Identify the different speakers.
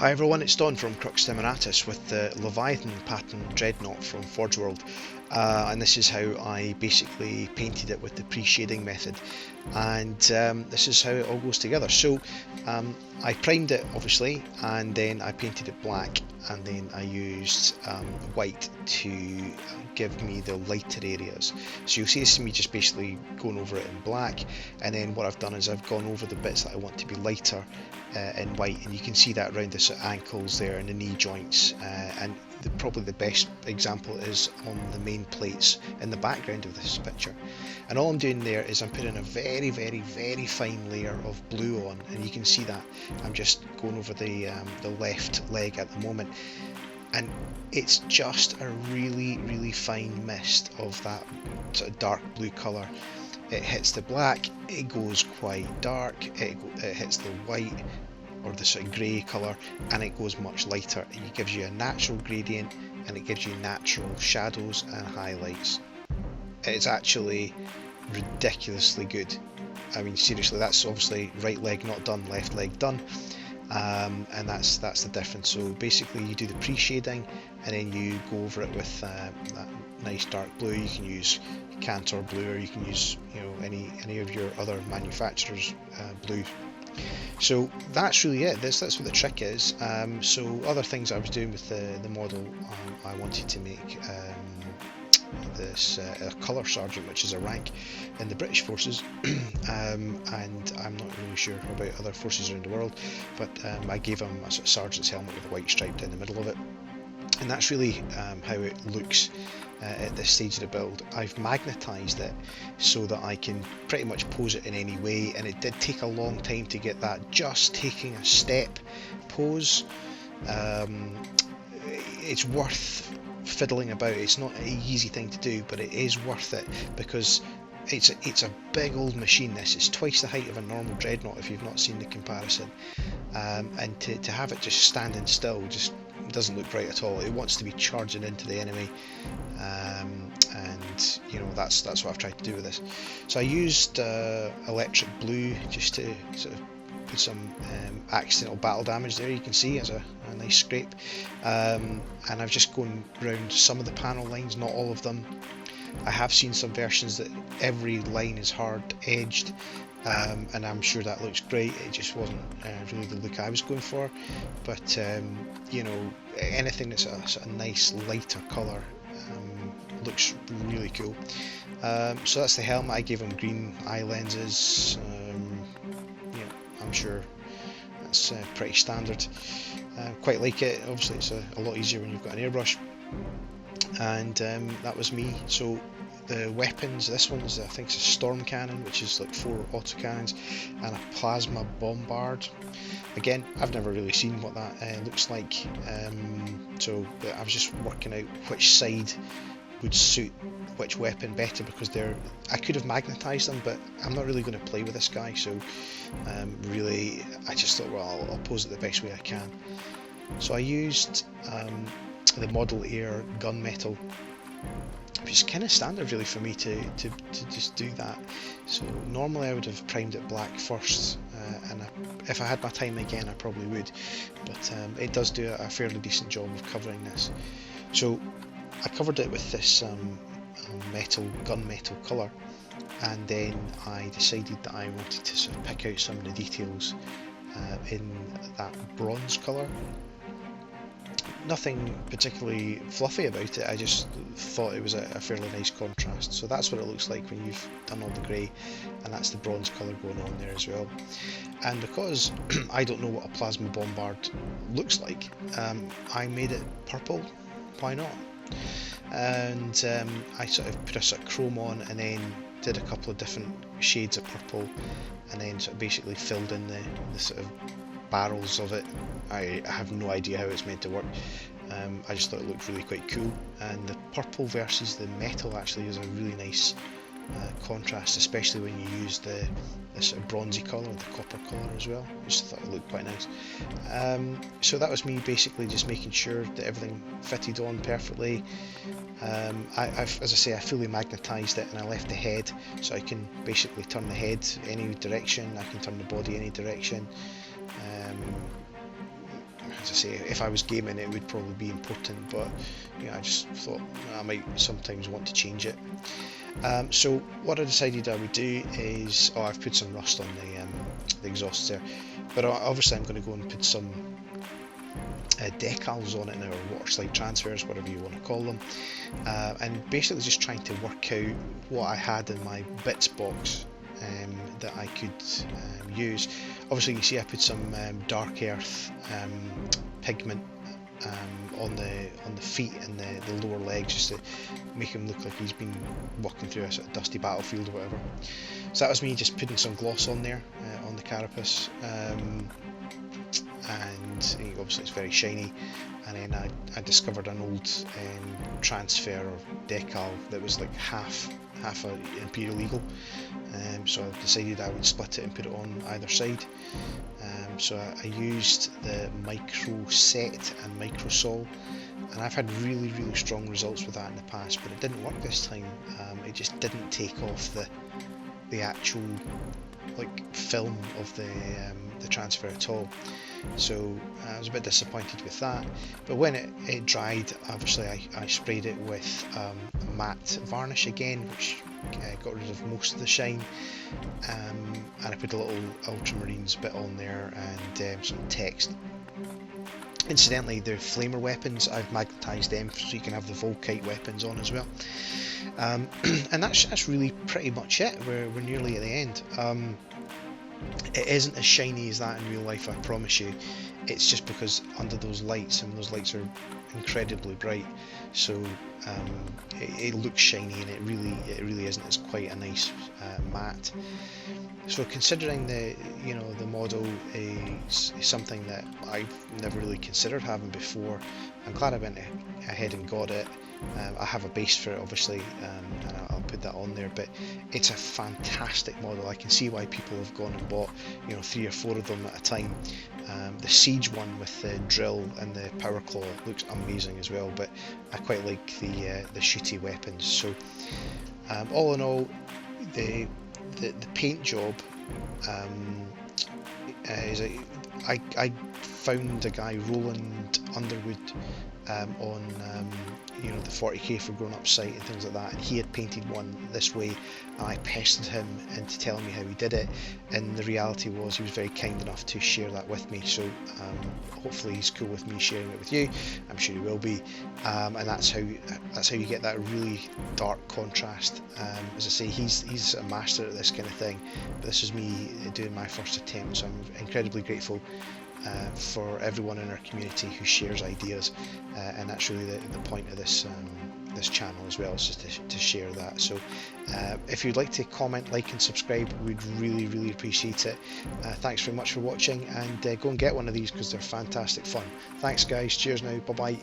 Speaker 1: Hi everyone, it's Don from Crux Demiratus with the Leviathan Pattern Dreadnought from Forge World, and this is how I basically painted it with the pre-shading method, and this is how it all goes together. So I primed it obviously, and then I painted it black, and then I used white to give me the lighter areas. So you'll see this is me just basically going over it in black, and then what I've done is I've gone over the bits that I want to be lighter in white, and you can see that around the sort of ankles there and the knee joints, and probably the best example is on the main plates in the background of this picture. And all I'm doing there is I'm putting a very fine layer of blue on, and you can see that I'm just going over the left leg at the moment, and it's just a really fine mist of that sort of dark blue colour. It hits the black, it goes quite dark, it hits the white or the sort of grey colour, and it goes much lighter. It gives you a natural gradient, and it gives you natural shadows and highlights. It's actually ridiculously good. I mean, seriously, that's obviously right leg not done, left leg done, and that's the difference. So basically you do the pre-shading, and then you go over it with that nice dark blue. You can use Cantor blue, or you can use, you know, any of your other manufacturers' blue. So that's really it. That's what the trick is. So other things I was doing with the model, I wanted to make this a colour sergeant, which is a rank in the British forces, and I'm not really sure about other forces around the world, but I gave him a sort of sergeant's helmet with a white stripe down the middle of it, and that's really how it looks at this stage of the build. I've magnetised it so that I can pretty much pose it in any way, and it did take a long time to get that just taking a step pose. It's worth fiddling about. It's not an easy thing to do, but it is worth it, because it's a big old machine. This is twice the height of a normal dreadnought if you've not seen the comparison, and to have it just standing still just doesn't look right at all. It wants to be charging into the enemy, and you know, that's what I've tried to do with this. So I used electric blue just to sort of put some accidental battle damage there. You can see as a nice scrape, and I've just gone around some of the panel lines, not all of them. I have seen some versions that every line is hard edged, and I'm sure that looks great. It just wasn't really the look I was going for, but you know, anything that's a sort of nice lighter colour looks really cool. So that's the helmet. I gave him green eye lenses. I'm sure that's pretty standard. Quite like it. Obviously it's a lot easier when you've got an airbrush, and that was me. So the weapons, this one is, I think it's a storm cannon, which is like 4 autocannons, and a plasma bombard. Again, I've never really seen what that looks like, so I was just working out which side would suit which weapon better, because I could have magnetised them, but I'm not really going to play with this guy, so really I just thought, well, I'll pose it the best way I can. So I used the Model Air gunmetal, which is kind of standard really for me to just do that. So normally I would have primed it black first, and if I had my time again I probably would, but it does do a fairly decent job of covering this. So I covered it with this gunmetal colour, and then I decided that I wanted to sort of pick out some of the details in that bronze colour. Nothing particularly fluffy about it, I just thought it was a fairly nice contrast. So that's what it looks like when you've done all the grey, and that's the bronze colour going on there as well. And because I don't know what a plasma bombard looks like, I made it purple. Why not? And I sort of put a sort of chrome on, and then did a couple of different shades of purple, and then sort of basically filled in the sort of barrels of it. I have no idea how it's meant to work. I just thought it looked really quite cool, and the purple versus the metal actually is a really nice contrast, especially when you use the sort of bronzy colour, the copper colour as well. I just thought it looked quite nice. So that was me basically just making sure that everything fitted on perfectly. As I say, I fully magnetised it, and I left the head, so I can basically turn the head any direction, I can turn the body any direction. as I say, if I was gaming it would probably be important, but you know, I just thought I might sometimes want to change it. So what I decided I would do is, I've put some rust on the exhaust there, but obviously I'm going to go and put some decals on it now, or water slide transfers, whatever you want to call them, and basically just trying to work out what I had in my bits box that I could use. Obviously you see I put some dark earth pigment on the feet and the lower legs, just to make him look like he's been walking through a sort of dusty battlefield or whatever. So that was me just putting some gloss on there on the carapace, and obviously it's very shiny. And then I discovered an old transfer or decal that was like half an Imperial Eagle, so I decided I would split it and put it on either side. So I used the micro set and micro sol, and I've had really strong results with that in the past, but it didn't work this time. It just didn't take off the actual like film of the transfer at all. So I was a bit disappointed with that, but when it dried, obviously I sprayed it with matte varnish again, which got rid of most of the shine, and I put a little ultramarines bit on there and some text. Incidentally, the flamer weapons, I've magnetised them so you can have the Volkite weapons on as well. And that's really pretty much it. We're nearly at the end. It isn't as shiny as that in real life, I promise you. It's just because under those lights, and those lights are incredibly bright, so it looks shiny, and it really isn't. It's quite a nice matte. So considering the model is something that I've never really considered having before, I'm glad I went ahead and got it. I have a base for it, obviously, and I'll put that on there, but it's a fantastic model. I can see why people have gone and bought 3 or 4 of them at a time. The Siege one with the drill and the power claw looks amazing as well, but I quite like the shooty weapons. So all in all, the paint job is I found a guy, Roland Underwood, on the 40k for grown up site and things like that, and he had painted one this way, and I pestered him into telling me how he did it, and the reality was he was very kind enough to share that with me. So hopefully he's cool with me sharing it with you. I'm sure he will be, and that's how you get that really dark contrast. As I say, he's a master at this kind of thing, but this is me doing my first attempt, so I'm incredibly grateful for everyone in our community who shares ideas, and that's really the point of this channel as well, is just to share that. So if you'd like to comment, like and subscribe, we'd really appreciate it. Thanks very much for watching, and go and get one of these because they're fantastic fun. Thanks guys, cheers now, bye bye.